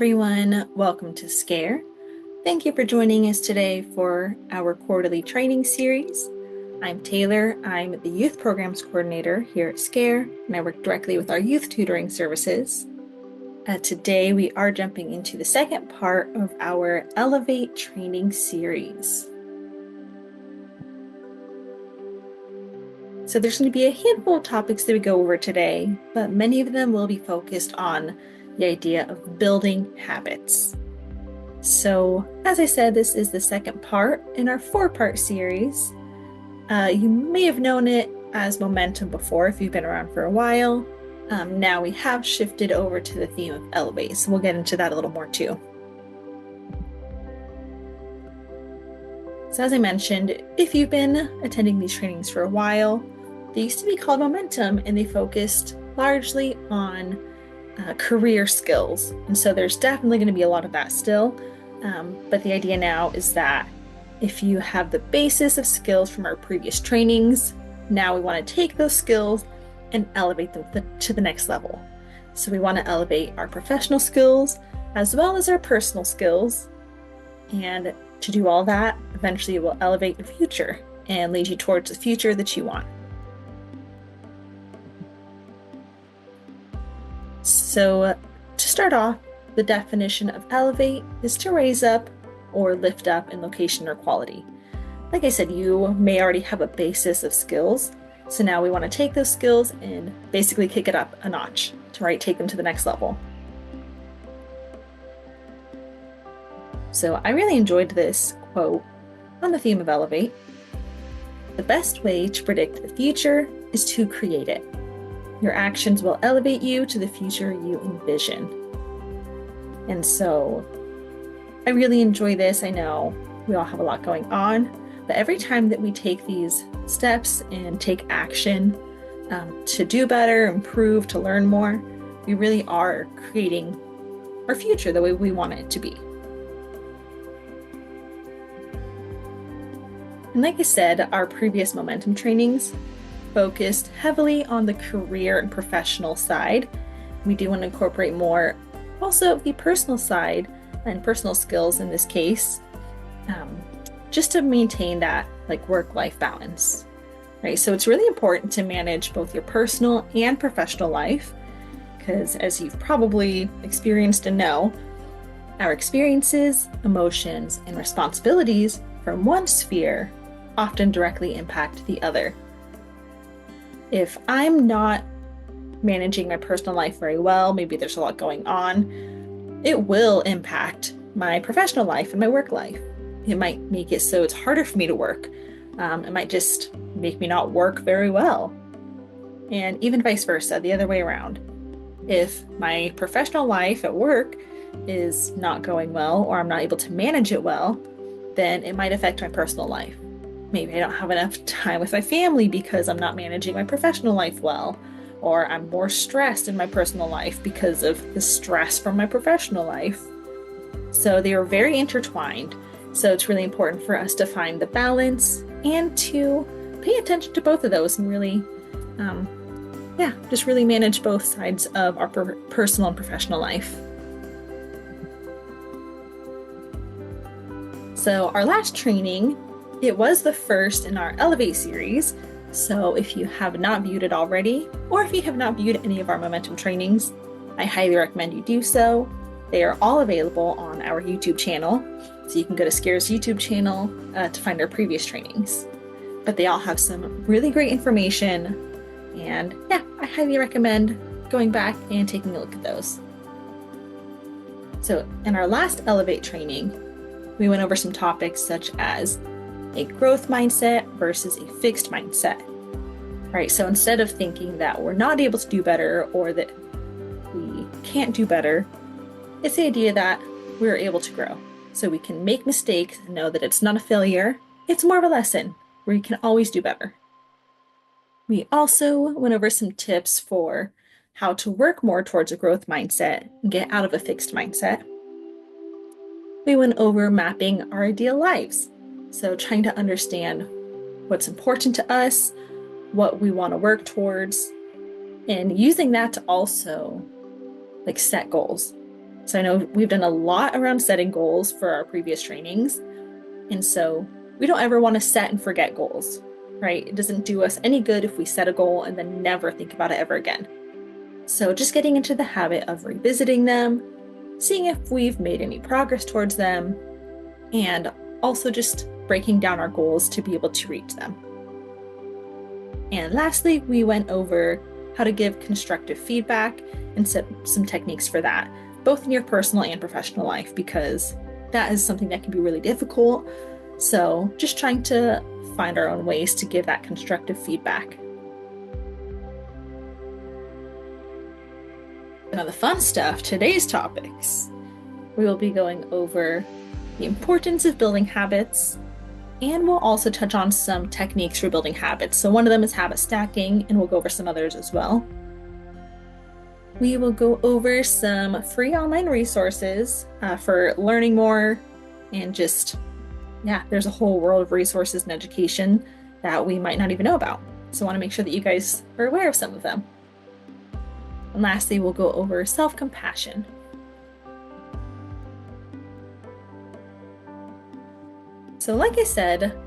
everyone, welcome to SCARE. Thank you for joining us today for our quarterly training series. I'm Taylor, I'm the Youth Programs Coordinator here at SCARE, and I work directly with our youth tutoring services. Today we are jumping into the second part of our Elevate training series. So there's going to be a handful of topics that we go over today, but many of them will be focused on the idea of building habits. So, as I said, this is the second part in our 4-part series. You may have known it as momentum before if you've been around for a while. Now we have shifted over to the theme of elevate, so we'll get into that a little more too. So as I mentioned, if you've been attending these trainings for a while, they used to be called momentum and they focused largely on career skills. And so there's definitely going to be a lot of that still. But the idea now is that if you have the basis of skills from our previous trainings, now we want to take those skills and elevate them to the next level. So we want to elevate our professional skills as well as our personal skills. And to do all that, eventually it will elevate your future and lead you towards the future that you want. So to start off, the definition of elevate is to raise up or lift up in location or quality. Like I said, you may already have a basis of skills. So now we want to take those skills and basically kick it up a notch to take them to the next level. So I really enjoyed this quote on the theme of elevate. The best way to predict the future is to create it. Your actions will elevate you to the future you envision. And so I really enjoy this. I know we all have a lot going on, but every time that we take these steps and take action to do better, improve, to learn more, we really are creating our future the way we want it to be. And like I said, our previous momentum trainings focused heavily on the career and professional side. We do want to incorporate more also the personal side and personal skills in this case, just to maintain that work-life balance, right? So it's really important to manage both your personal and professional life, because as you've probably experienced and know, our experiences, emotions, and responsibilities from one sphere often directly impact the other. If I'm not managing my personal life very well, maybe there's a lot going on, it will impact my professional life and my work life. It might make it so it's harder for me to work. It might just make me not work very well. And even vice versa, the other way around. If my professional life at work is not going well, or I'm not able to manage it well, then it might affect my personal life. Maybe I don't have enough time with my family because I'm not managing my professional life well, or I'm more stressed in my personal life because of the stress from my professional life. So they are very intertwined. So it's really important for us to find the balance and to pay attention to both of those and really, just really manage both sides of our personal and professional life. So our last training, it was the first in our Elevate series. So if you have not viewed it already, or if you have not viewed any of our momentum trainings, I highly recommend you do so. They are all available on our YouTube channel. So you can go to SCARE's YouTube channel to find our previous trainings. But they all have some really great information. And I highly recommend going back and taking a look at those. So in our last Elevate training, we went over some topics such as a growth mindset versus a fixed mindset, right? So instead of thinking that we're not able to do better or that we can't do better, it's the idea that we're able to grow. So we can make mistakes and know that it's not a failure. It's more of a lesson where you can always do better. We also went over some tips for how to work more towards a growth mindset and get out of a fixed mindset. We went over mapping our ideal lives. So trying to understand what's important to us, what we want to work towards, and using that to also set goals. So I know we've done a lot around setting goals for our previous trainings. And so we don't ever want to set and forget goals, right? It doesn't do us any good if we set a goal and then never think about it ever again. So just getting into the habit of revisiting them, seeing if we've made any progress towards them, and also just breaking down our goals to be able to reach them. And lastly, we went over how to give constructive feedback and set some techniques for that, both in your personal and professional life, because that is something that can be really difficult. So just trying to find our own ways to give that constructive feedback. Now the fun stuff, today's topics. We will be going over the importance of building habits, and we'll also touch on some techniques for building habits. So one of them is habit stacking, and we'll go over some others as well. We will go over some free online resources for learning more, and just, there's a whole world of resources and education that we might not even know about. So I want to make sure that you guys are aware of some of them. And lastly, we'll go over self-compassion. So like I said,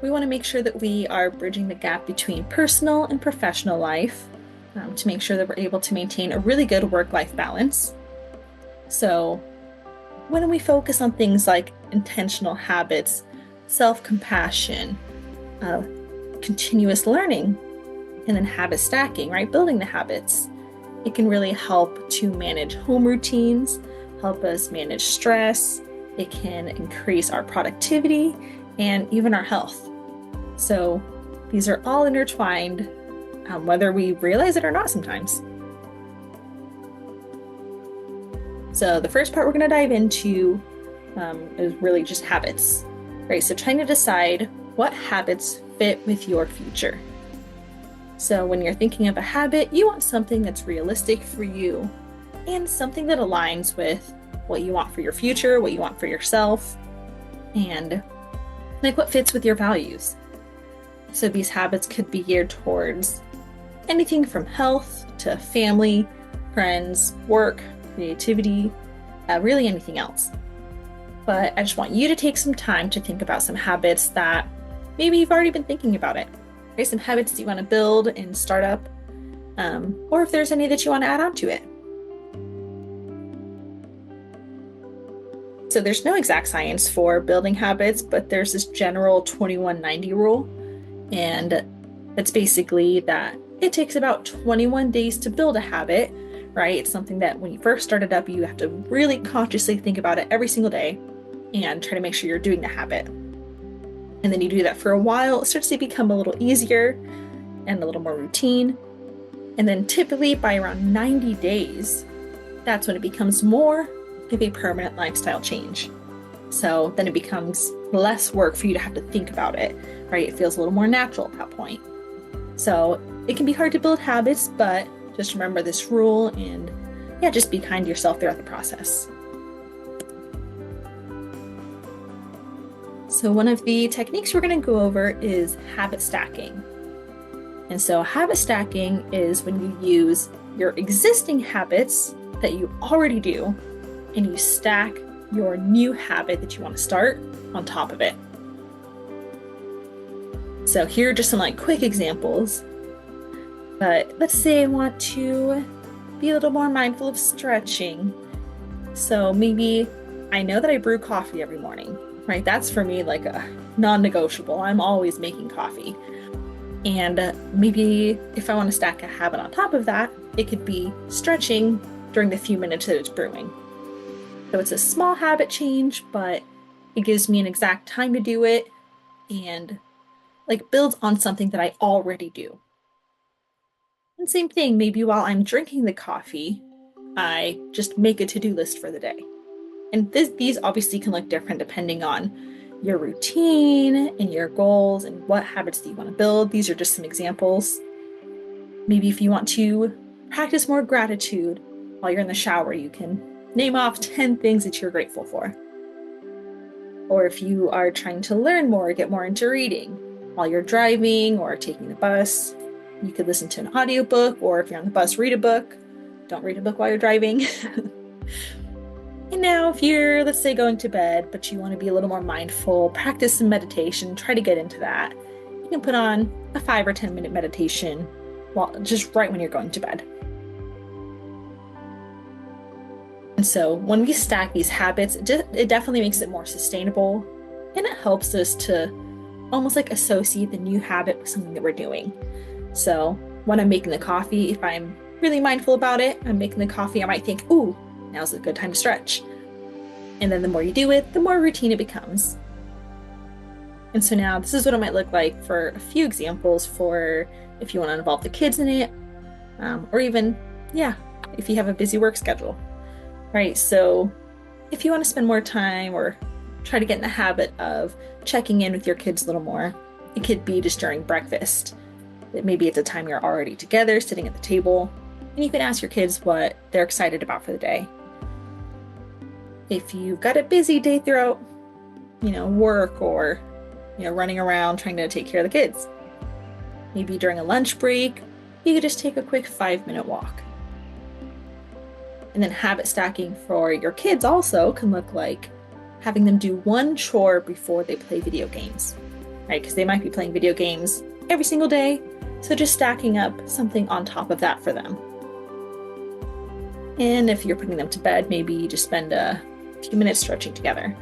we want to make sure that we are bridging the gap between personal and professional life to make sure that we're able to maintain a really good work-life balance. So when we focus on things like intentional habits, self-compassion, continuous learning, and then habit stacking, right? Building the habits, it can really help to manage home routines, help us manage stress. It can increase our productivity and even our health. So these are all intertwined, whether we realize it or not sometimes. So the first part we're going to dive into is really just habits, right? So trying to decide what habits fit with your future. So when you're thinking of a habit, you want something that's realistic for you and something that aligns with what you want for your future, what you want for yourself, and like what fits with your values. So these habits could be geared towards anything from health to family, friends, work, creativity, really anything else. But I just want you to take some time to think about some habits that maybe you've already been thinking about it. Right? Some habits that you want to build and start up, or if there's any that you want to add on to it. So there's no exact science for building habits, but there's this general 21-90 rule. And it's basically that it takes about 21 days to build a habit, right? It's something that when you first start it up, you have to really consciously think about it every single day and try to make sure you're doing the habit. And then you do that for a while, it starts to become a little easier and a little more routine. And then typically by around 90 days, that's when it becomes more of a permanent lifestyle change. So then it becomes less work for you to have to think about it, right? It feels a little more natural at that point. So it can be hard to build habits, but just remember this rule and just be kind to yourself throughout the process. So one of the techniques we're going to go over is habit stacking. And so habit stacking is when you use your existing habits that you already do and you stack your new habit that you want to start on top of it. So here are just some quick examples. But let's say I want to be a little more mindful of stretching. So maybe I know that I brew coffee every morning, right? That's for me like a non-negotiable. I'm always making coffee. And maybe if I want to stack a habit on top of that, it could be stretching during the few minutes that it's brewing. So it's a small habit change, but it gives me an exact time to do it and builds on something that I already do. And same thing, maybe while I'm drinking the coffee, I just make a to-do list for the day. And these obviously can look different depending on your routine and your goals and what habits that you want to build. These are just some examples. Maybe if you want to practice more gratitude while you're in the shower, you can name off 10 things that you're grateful for. Or if you are trying to learn more, get more into reading while you're driving or taking the bus, you could listen to an audiobook, or if you're on the bus, read a book. Don't read a book while you're driving. And now if you're, let's say, going to bed, but you want to be a little more mindful, practice some meditation, try to get into that, you can put on a 5 or 10-minute meditation while just right when you're going to bed. And so when we stack these habits, it definitely makes it more sustainable, and it helps us to almost like associate the new habit with something that we're doing. So when I'm making the coffee, if I'm really mindful about it, I'm making the coffee, I might think, ooh, now's a good time to stretch. And then the more you do it, the more routine it becomes. And so now this is what it might look like for a few examples for if you want to involve the kids in it, or even, if you have a busy work schedule, right? So if you want to spend more time or try to get in the habit of checking in with your kids a little more, it could be just during breakfast. Maybe it's a time you're already together, sitting at the table, and you can ask your kids what they're excited about for the day. If you've got a busy day throughout, work or, running around trying to take care of the kids, maybe during a lunch break, you could just take a quick 5-minute walk. And then habit stacking for your kids also can look like having them do one chore before they play video games, right? Because they might be playing video games every single day. So just stacking up something on top of that for them. And if you're putting them to bed, maybe you just spend a few minutes stretching together.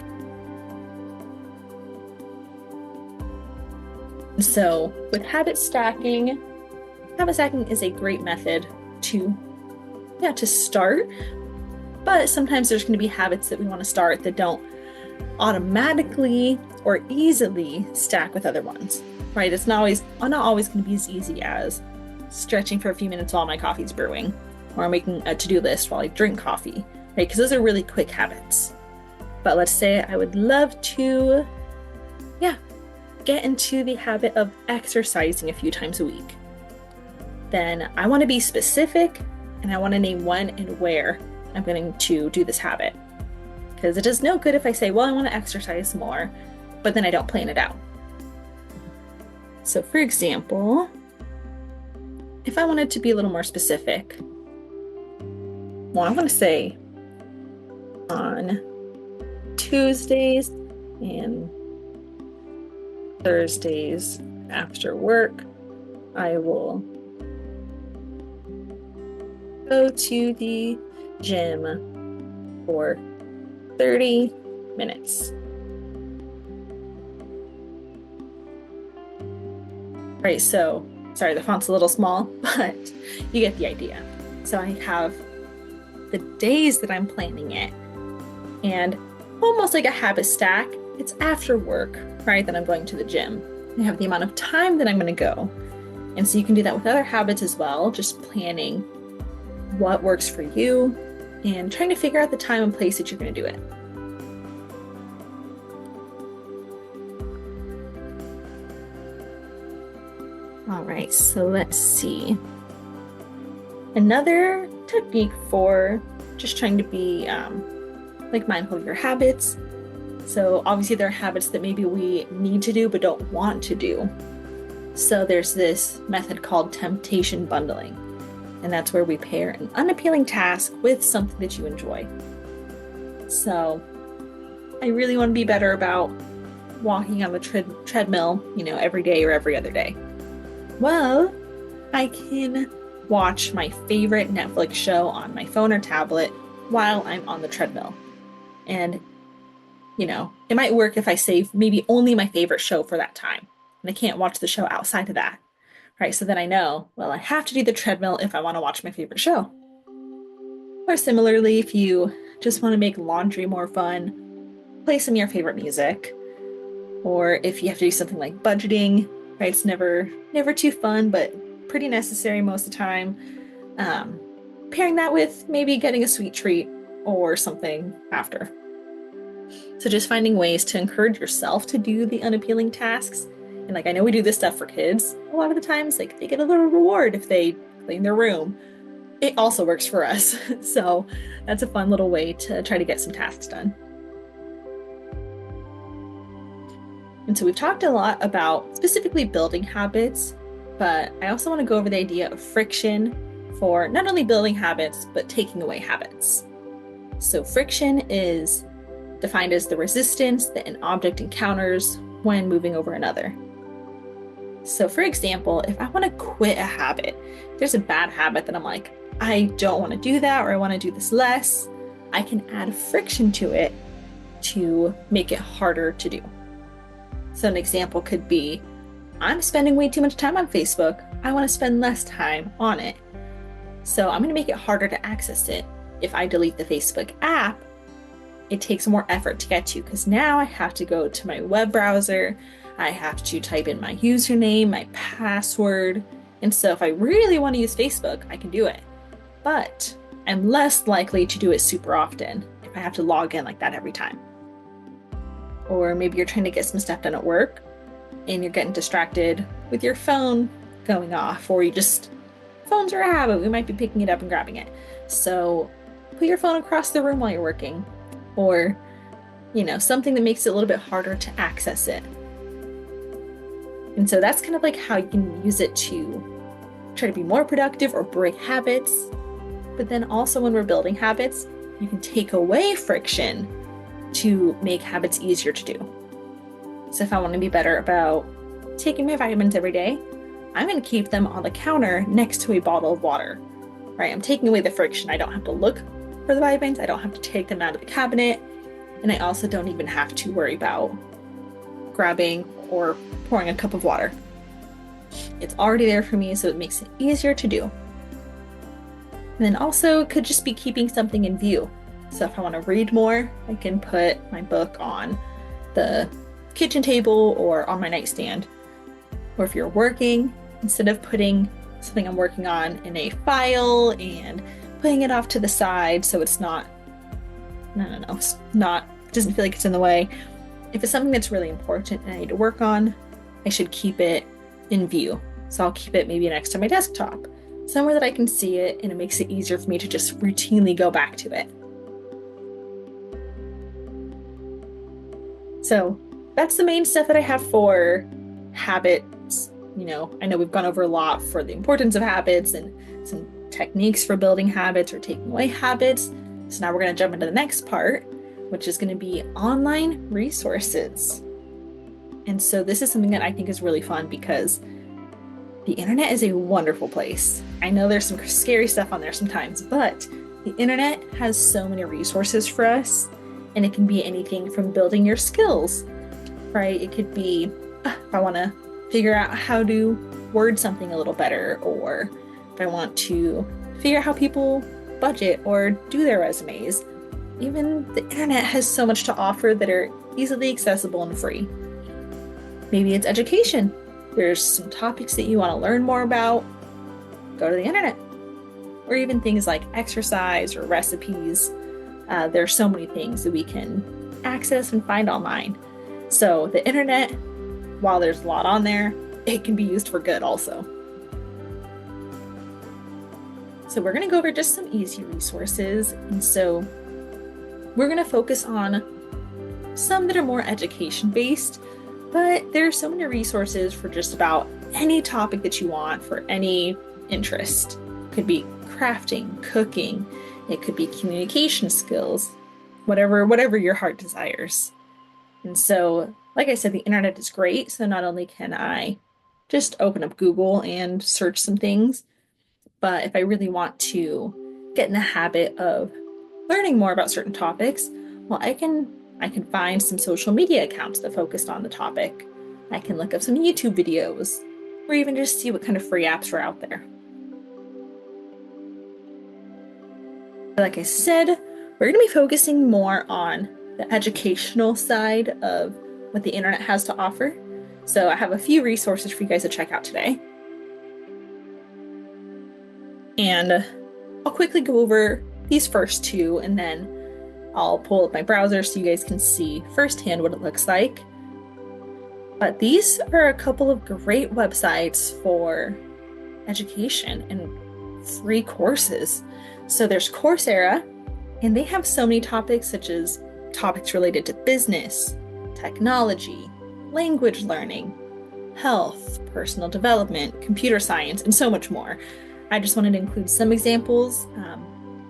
So with habit stacking is a great method to start, but sometimes there's going to be habits that we want to start that don't automatically or easily stack with other ones, right? It's not always going to be as easy as stretching for a few minutes while my coffee's brewing, or making a to-do list while I drink coffee, right? Because those are really quick habits. But let's say I would love to, get into the habit of exercising a few times a week. Then I want to be specific, and I want to name when and where I'm going to do this habit. Because it is no good if I say, well, I want to exercise more, but then I don't plan it out. So for example, if I wanted to be a little more specific, well, I'm going to say on Tuesdays and Thursdays after work, I will go to the gym for 30 minutes. Right, so, sorry, the font's a little small, but you get the idea. So I have the days that I'm planning it, and almost like a habit stack, it's after work, right, that I'm going to the gym. I have the amount of time that I'm going to go. And so you can do that with other habits as well, just planning what works for you and trying to figure out the time and place that you're going to do it. All right, so let's see. Another technique for just trying to be mindful of your habits. So obviously there are habits that maybe we need to do but don't want to do. So there's this method called temptation bundling. And that's where we pair an unappealing task with something that you enjoy. So I really want to be better about walking on the treadmill, every day or every other day. Well, I can watch my favorite Netflix show on my phone or tablet while I'm on the treadmill. And, it might work if I save maybe only my favorite show for that time. And I can't watch the show outside of that. Right, so then I know, well, I have to do the treadmill if I want to watch my favorite show. Or similarly, if you just want to make laundry more fun, play some of your favorite music. Or if you have to do something like budgeting, right, it's never too fun, but pretty necessary most of the time. Pairing that with maybe getting a sweet treat or something after. So just finding ways to encourage yourself to do the unappealing tasks. And I know we do this stuff for kids. A lot of the times, they get a little reward if they clean their room. It also works for us. So that's a fun little way to try to get some tasks done. And so we've talked a lot about specifically building habits, but I also want to go over the idea of friction for not only building habits, but taking away habits. So friction is defined as the resistance that an object encounters when moving over another. So for example, if I want to quit a habit, there's a bad habit that I'm like, I don't want to do that, or I want to do this less, I can add friction to it to make it harder to do. So an example could be, I'm spending way too much time on Facebook. I want to spend less time on it. So I'm going to make it harder to access it. If I delete the Facebook app, it takes more effort to get to, because now I have to go to my web browser, I have to type in my username, my password. And so if I really want to use Facebook, I can do it. But I'm less likely to do it super often if I have to log in like that every time. Or maybe you're trying to get some stuff done at work and you're getting distracted with your phone going off, or phones are a habit, we might be picking it up and grabbing it. So put your phone across the room while you're working, or something that makes it a little bit harder to access it. And so that's kind of like how you can use it to try to be more productive or break habits. But then also when we're building habits, you can take away friction to make habits easier to do. So if I want to be better about taking my vitamins every day, I'm going to keep them on the counter next to a bottle of water, right? I'm taking away the friction. I don't have to look for the vitamins. I don't have to take them out of the cabinet. And I also don't even have to worry about grabbing or pouring a cup of water. It's already there for me, so it makes it easier to do. And then also it could just be keeping something in view. So if I want to read more, I can put my book on the kitchen table or on my nightstand. Or if you're working, instead of putting something I'm working on in a file and putting it off to the side so it's not, doesn't feel like it's in the way. If it's something that's really important and I need to work on, I should keep it in view. So I'll keep it maybe next to my desktop, somewhere that I can see it, and it makes it easier for me to just routinely go back to it. So that's the main stuff that I have for habits. I know we've gone over a lot for the importance of habits and some techniques for building habits or taking away habits. So now we're going to jump into the next part, which is going to be online resources. And so this is something that I think is really fun because the internet is a wonderful place. I know there's some scary stuff on there sometimes, but the internet has so many resources for us, and it can be anything from building your skills, right? It could be, if I want to figure out how to word something a little better, or if I want to figure out how people budget or do their resumes. Even the internet has so much to offer that are easily accessible and free. Maybe it's education. There's some topics that you want to learn more about, go to the internet. Or even things like exercise or recipes. There are so many things that we can access and find online. So the internet, while there's a lot on there, it can be used for good also. So we're going to go over just some easy resources. And so we're going to focus on some that are more education-based, but there are so many resources for just about any topic that you want for any interest. It could be crafting, cooking, it could be communication skills, whatever your heart desires. And so, like I said, the internet is great. So not only can I just open up Google and search some things, but if I really want to get in the habit of learning more about certain topics, well, I can find some social media accounts that focused on the topic. I can look up some YouTube videos, or even just see what kind of free apps are out there. Like I said, we're going to be focusing more on the educational side of what the internet has to offer. So I have a few resources for you guys to check out today. And I'll quickly go over these first two, and then I'll pull up my browser so you guys can see firsthand what it looks like. But these are a couple of great websites for education and free courses. So there's Coursera, and they have so many topics, such as topics related to business, technology, language learning, health, personal development, computer science, and so much more. I just wanted to include some examples.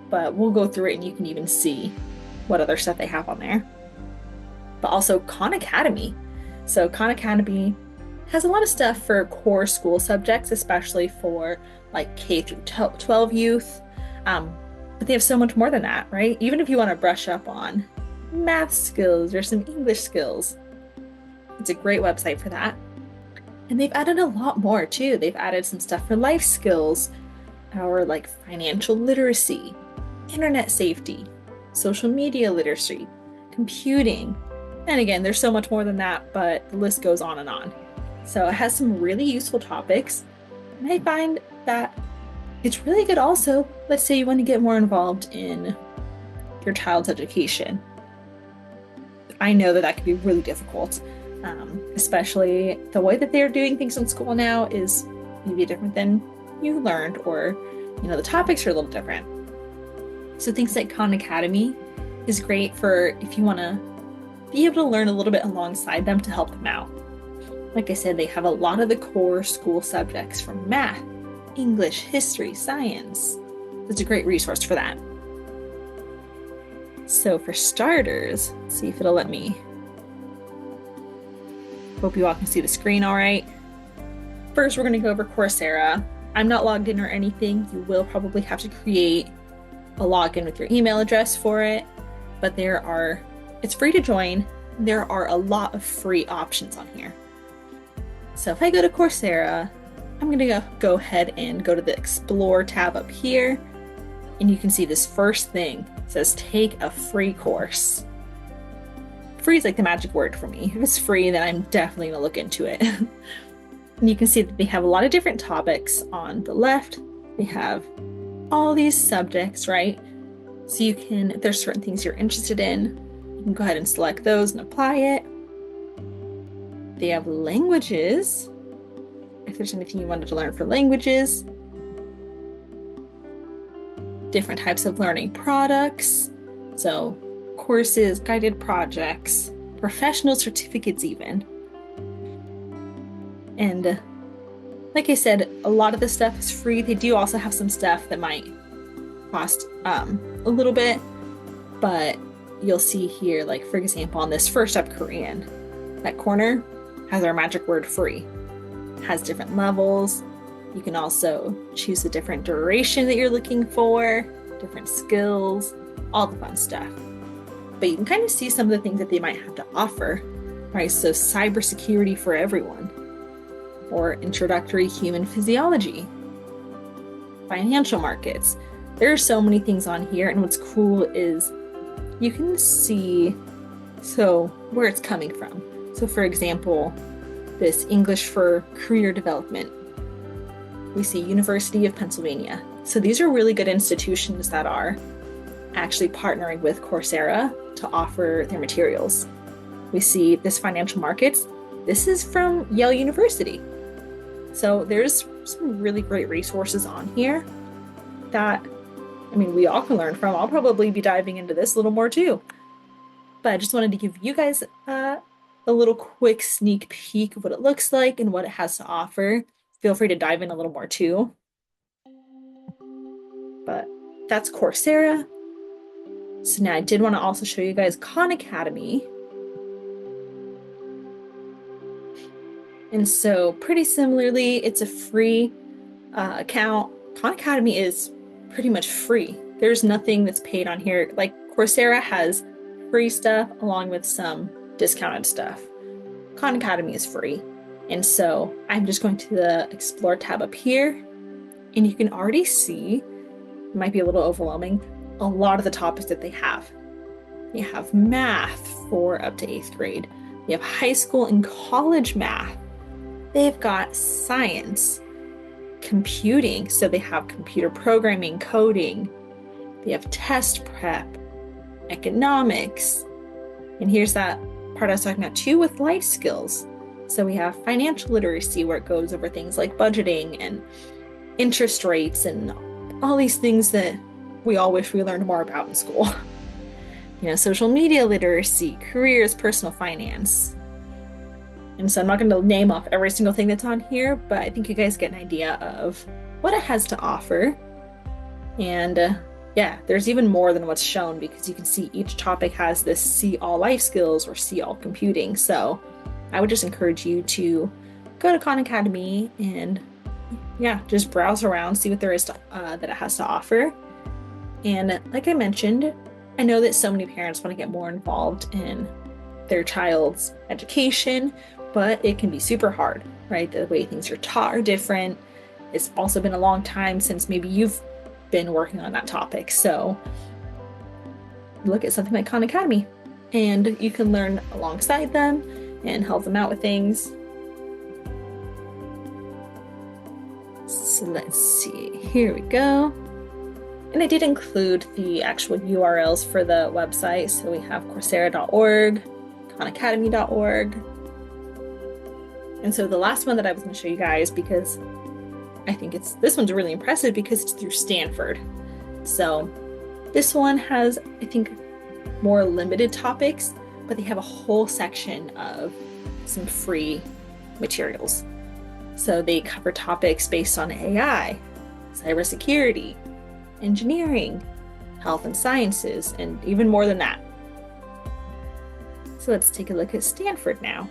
but we'll go through it and you can even see what other stuff they have on there. But also Khan Academy. So Khan Academy has a lot of stuff for core school subjects, especially for like K through 12 youth. But they have so much more than that, right? Even if you want to brush up on math skills or some English skills, it's a great website for that. And they've added a lot more too. They've added some stuff for life skills, or like financial literacy, internet safety, social media literacy, computing. And again, there's so much more than that, but the list goes on and on. So it has some really useful topics. And I find that it's really good also, let's say you want to get more involved in your child's education. I know that can be really difficult, especially the way that they're doing things in school now is maybe different than you learned, or the topics are a little different. So things like Khan Academy is great for if you want to be able to learn a little bit alongside them to help them out. Like I said, they have a lot of the core school subjects from math, English, history, science. It's a great resource for that. So for starters, let's see if it'll let me. Hope you all can see the screen all right. First, we're going to go over Coursera. I'm not logged in or anything. You will probably have to create a login with your email address for it, but it's free to join. There are a lot of free options on here. So if I go to Coursera, I'm going to go ahead and go to the Explore tab up here, and you can see this first thing. It says take a free course. Free is like the magic word for me. If it's free, then I'm definitely going to look into it. And you can see that they have a lot of different topics on the left. They have all these subjects, right? So you can, if there's certain things you're interested in, you can go ahead and select those and apply it. They have languages. If there's anything you wanted to learn for languages. Different types of learning products. So courses, guided projects, professional certificates even. And like I said, a lot of the stuff is free. They do also have some stuff that might cost a little bit, but you'll see here, like for example, on this First Up Korean, that corner has our magic word free. It has different levels. You can also choose a different duration that you're looking for, different skills, all the fun stuff. But you can kind of see some of the things that they might have to offer, right? So cybersecurity for everyone, or introductory human physiology, financial markets. There are so many things on here, and what's cool is you can see where it's coming from. So for example, this English for Career Development, we see University of Pennsylvania. So these are really good institutions that are actually partnering with Coursera to offer their materials. We see this financial markets. This is from Yale University. So there's some really great resources on here that, we all can learn from. I'll probably be diving into this a little more too. But I just wanted to give you guys a little quick sneak peek of what it looks like and what it has to offer. Feel free to dive in a little more too. But that's Coursera. So now I did want to also show you guys Khan Academy. And so pretty similarly, it's a free account. Khan Academy is pretty much free. There's nothing that's paid on here. Like Coursera has free stuff along with some discounted stuff. Khan Academy is free. And so I'm just going to the Explore tab up here, and you can already see, it might be a little overwhelming, a lot of the topics that they have. They have math for up to 8th grade. They have high school and college math. They've got science, computing, so they have computer programming, coding. They have test prep, economics. And here's that part I was talking about too with life skills. So we have financial literacy, where it goes over things like budgeting and interest rates and all these things that we all wish we learned more about in school. Social media literacy, careers, personal finance. And so I'm not going to name off every single thing that's on here, but I think you guys get an idea of what it has to offer. And yeah, there's even more than what's shown because you can see each topic has this see all life skills or see all computing. So I would just encourage you to go to Khan Academy and yeah, just browse around, see what there is that it has to offer. And like I mentioned, I know that so many parents want to get more involved in their child's education, but it can be super hard, right? The way things are taught are different. It's also been a long time since maybe you've been working on that topic. So look at something like Khan Academy and you can learn alongside them and help them out with things. So let's see, here we go. And I did include the actual URLs for the website. So we have Coursera.org, KhanAcademy.org. And so the last one that I was going to show you guys, because I think this one's really impressive because it's through Stanford. So this one has, I think, more limited topics, but they have a whole section of some free materials. So they cover topics based on AI, cybersecurity, engineering, health and sciences, and even more than that. So let's take a look at Stanford now.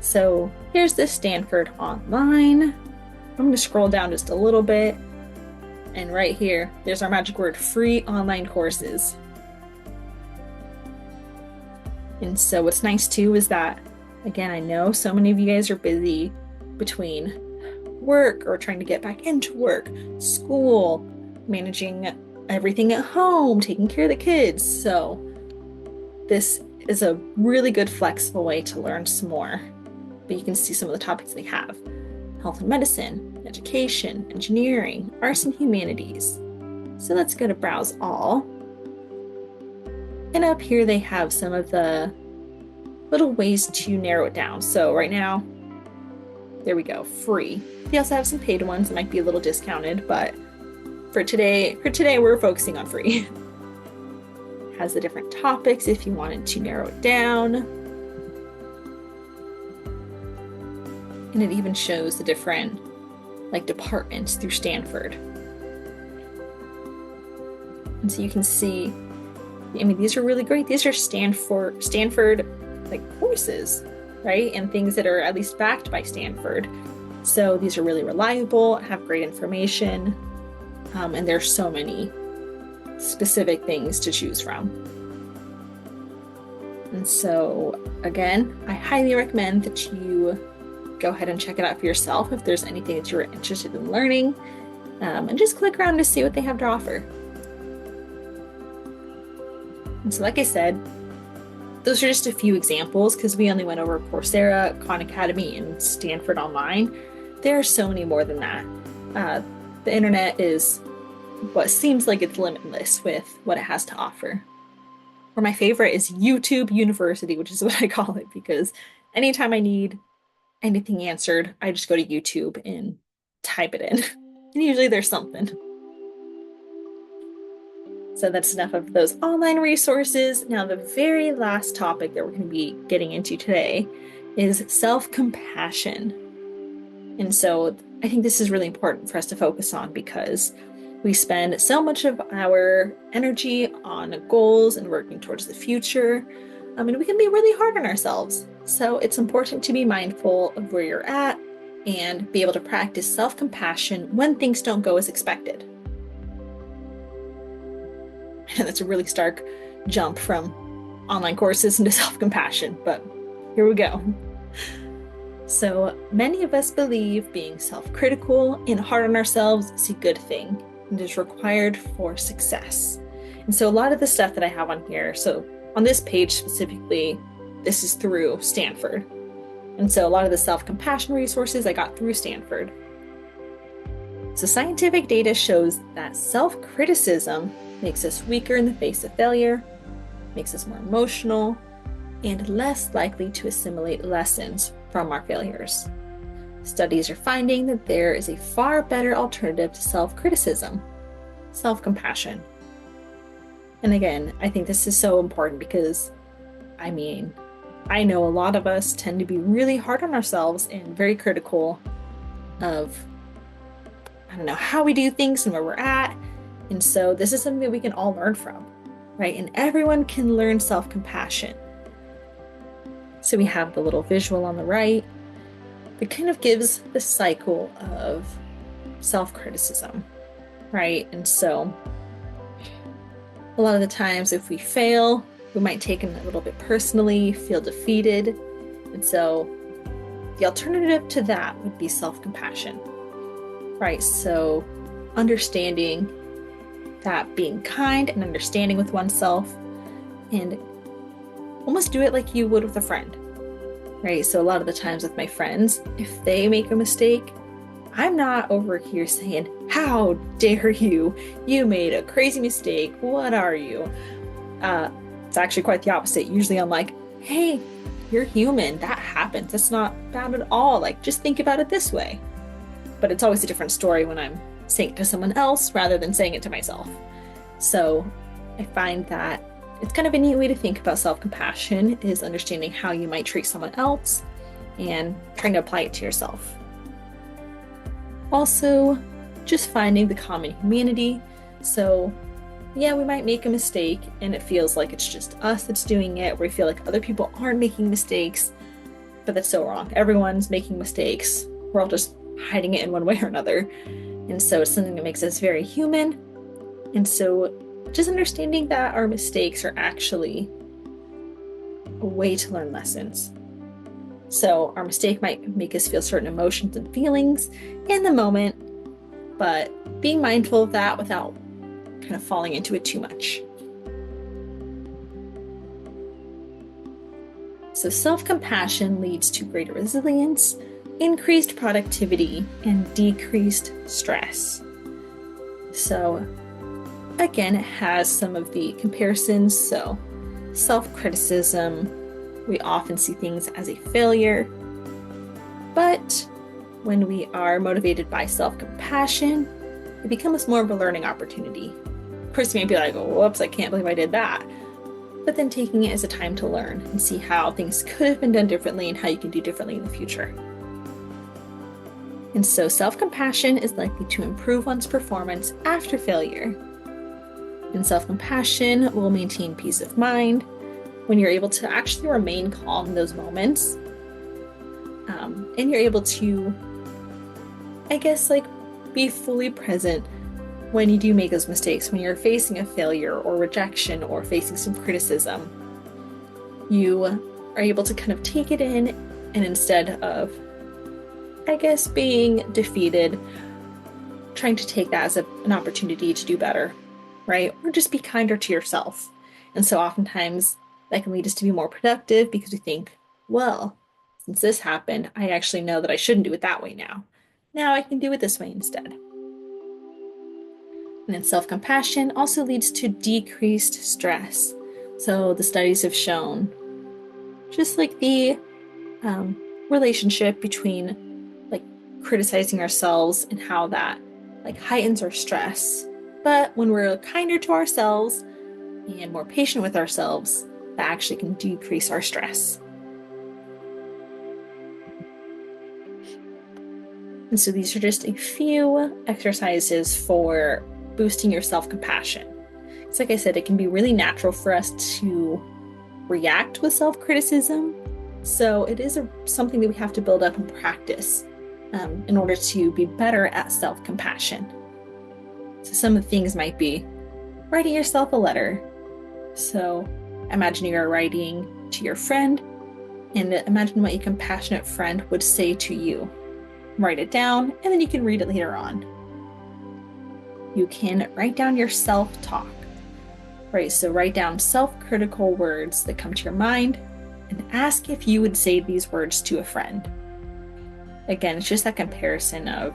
So here's the Stanford Online. I'm going to scroll down just a little bit. And right here, there's our magic word, free online courses. And so what's nice too is that, again, I know so many of you guys are busy between work or trying to get back into work, school, managing everything at home, taking care of the kids. So this is a really good flexible way to learn some more. But you can see some of the topics they have: health and medicine, education, engineering, arts and humanities. So let's go to browse all. And up here they have some of the little ways to narrow it down. So right now, there we go, free. They also have some paid ones that might be a little discounted, but for today we're focusing on free. It has the different topics if you wanted to narrow it down. And it even shows the different departments through Stanford. And so you can see, I mean, these are really great. These are Stanford courses, right? And things that are at least backed by Stanford. So these are really reliable, have great information, and there's so many specific things to choose from. And so again, I highly recommend that you go ahead and check it out for yourself if there's anything that you're interested in learning, and just click around to see what they have to offer. And so like I said, those are just a few examples because we only went over Coursera, Khan Academy, and Stanford Online. There are so many more than that. The internet is what seems like it's limitless with what it has to offer. Or my favorite is YouTube University, which is what I call it, because anytime I need anything answered, I just go to YouTube and type it in. And usually there's something. So that's enough of those online resources. Now, the very last topic that we're going to be getting into today is self-compassion. And so I think this is really important for us to focus on because we spend so much of our energy on goals and working towards the future, and we can be really hard on ourselves. So it's important to be mindful of where you're at and be able to practice self-compassion when things don't go as expected. And that's a really stark jump from online courses into self-compassion, but here we go. So many of us believe being self-critical and hard on ourselves is a good thing and is required for success. And so a lot of the stuff that I have on here, so on this page specifically, this is through Stanford. And so a lot of the self-compassion resources I got through Stanford. So scientific data shows that self-criticism makes us weaker in the face of failure, makes us more emotional, and less likely to assimilate lessons from our failures. Studies are finding that there is a far better alternative to self-criticism, self-compassion. And again, I think this is so important because, I know a lot of us tend to be really hard on ourselves and very critical of, how we do things and where we're at. And so this is something that we can all learn from, right? And everyone can learn self-compassion. So we have the little visual on the right that kind of gives the cycle of self-criticism, right? And so a lot of the times if we fail, we might take it a little bit personally, feel defeated. And so the alternative to that would be self-compassion, right? So understanding that being kind and understanding with oneself, and almost do it like you would with a friend, right? So a lot of the times with my friends, if they make a mistake, I'm not over here saying, how dare you? You made a crazy mistake. What are you? It's actually quite the opposite. Usually I'm like, hey, you're human. That happens. That's not bad at all. Like, just think about it this way. But it's always a different story when I'm saying it to someone else rather than saying it to myself. So I find that it's kind of a neat way to think about self-compassion is understanding how you might treat someone else and trying to apply it to yourself. Also, just finding the common humanity. So yeah, we might make a mistake and it feels like it's just us that's doing it, where we feel like other people aren't making mistakes, but that's so wrong. Everyone's making mistakes. We're all just hiding it in one way or another. And so it's something that makes us very human. And so just understanding that our mistakes are actually a way to learn lessons. So our mistake might make us feel certain emotions and feelings in the moment, but being mindful of that without kind of falling into it too much. So self-compassion leads to greater resilience, increased productivity, and decreased stress. So again, it has some of the comparisons. So self-criticism, we often see things as a failure, but when we are motivated by self-compassion, it becomes more of a learning opportunity. Of course, you may be like, oh, whoops, I can't believe I did that. But then taking it as a time to learn and see how things could have been done differently and how you can do differently in the future. And so self-compassion is likely to improve one's performance after failure. And self-compassion will maintain peace of mind when you're able to actually remain calm in those moments. And you're able to, I guess, like, be fully present when you do make those mistakes, when you're facing a failure or rejection or facing some criticism. You are able to kind of take it in, and instead of, I guess, being defeated, trying to take that as an opportunity to do better, right? Or just be kinder to yourself. And so oftentimes that can lead us to be more productive because we think, well, since this happened, I actually know that I shouldn't do it that way now. Now I can do it this way instead. And then self-compassion also leads to decreased stress. So the studies have shown just like the relationship between like criticizing ourselves and how that like heightens our stress. But when we're kinder to ourselves and more patient with ourselves, that actually can decrease our stress. And so these are just a few exercises for boosting your self-compassion. It's like I said, it can be really natural for us to react with self-criticism. So it is something that we have to build up and practice in order to be better at self-compassion. So some of the things might be writing yourself a letter. So imagine you're writing to your friend, and imagine what a compassionate friend would say to you. Write it down, and then you can read it later on. You can write down your self-talk, right? So write down self-critical words that come to your mind and ask if you would say these words to a friend. Again, it's just that comparison of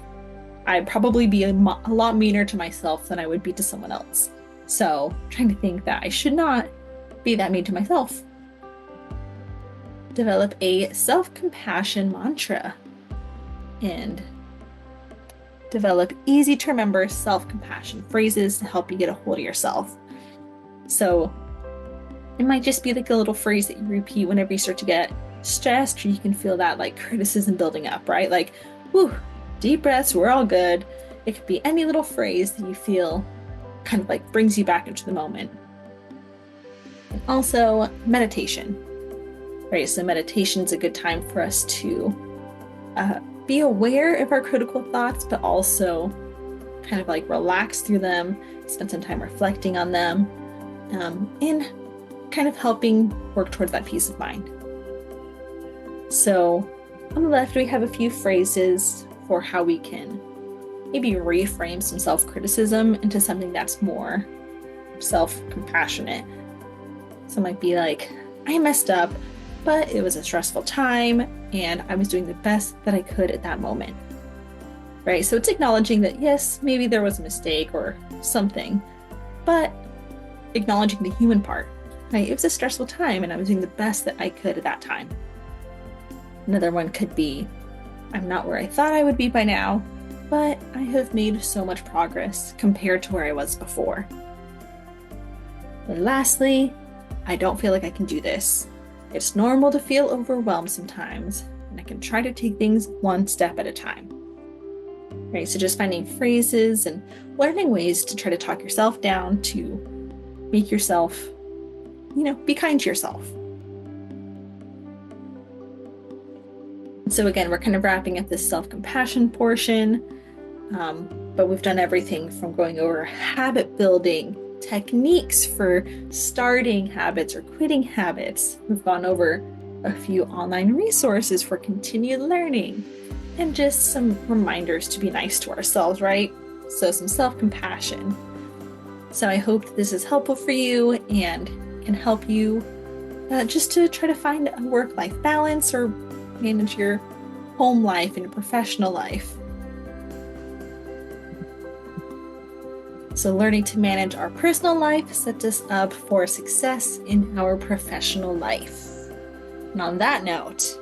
I'd probably be a lot meaner to myself than I would be to someone else. So trying to think that I should not be that mean to myself. Develop a self-compassion mantra and develop easy to remember self-compassion phrases to help you get a hold of yourself. So it might just be like a little phrase that you repeat whenever you start to get stressed, or you can feel that like criticism building up, right? Like, whew, deep breaths, we're all good. It could be any little phrase that you feel kind of like brings you back into the moment. And also meditation, right? So meditation is a good time for us to be aware of our critical thoughts, but also kind of like relax through them, spend some time reflecting on them, and kind of helping work towards that peace of mind. So on the left, we have a few phrases for how we can maybe reframe some self-criticism into something that's more self-compassionate. So it might be like, I messed up, but it was a stressful time and I was doing the best that I could at that moment. Right? So it's acknowledging that, yes, maybe there was a mistake or something, but acknowledging the human part. Right? It was a stressful time and I was doing the best that I could at that time. Another one could be, I'm not where I thought I would be by now, but I have made so much progress compared to where I was before. And lastly, I don't feel like I can do this. It's normal to feel overwhelmed sometimes, and I can try to take things one step at a time. Right, so just finding phrases and learning ways to try to talk yourself down to make yourself, be kind to yourself. So again, we're kind of wrapping up this self-compassion portion, but we've done everything from going over habit building, techniques for starting habits or quitting habits. We've gone over a few online resources for continued learning and just some reminders to be nice to ourselves, right? So some self-compassion. So I hope this is helpful for you and can help you just to try to find a work-life balance or manage your home life and your professional life. So learning to manage our personal life sets us up for success in our professional life. And on that note,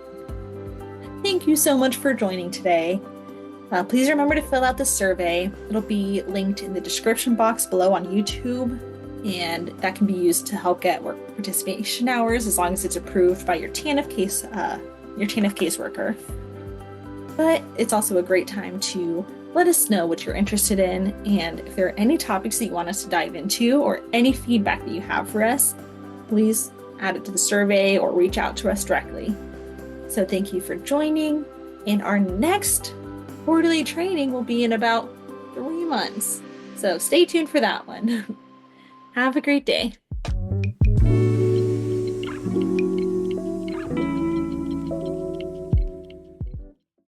thank you so much for joining today. Please remember to fill out the survey. It'll be linked in the description box below on YouTube, and that can be used to help get work participation hours as long as it's approved by your TANF caseworker. But it's also a great time to let us know what you're interested in, and if there are any topics that you want us to dive into or any feedback that you have for us, please add it to the survey or reach out to us directly. So thank you for joining, and our next quarterly training will be in about 3 months. So stay tuned for that one. Have a great day.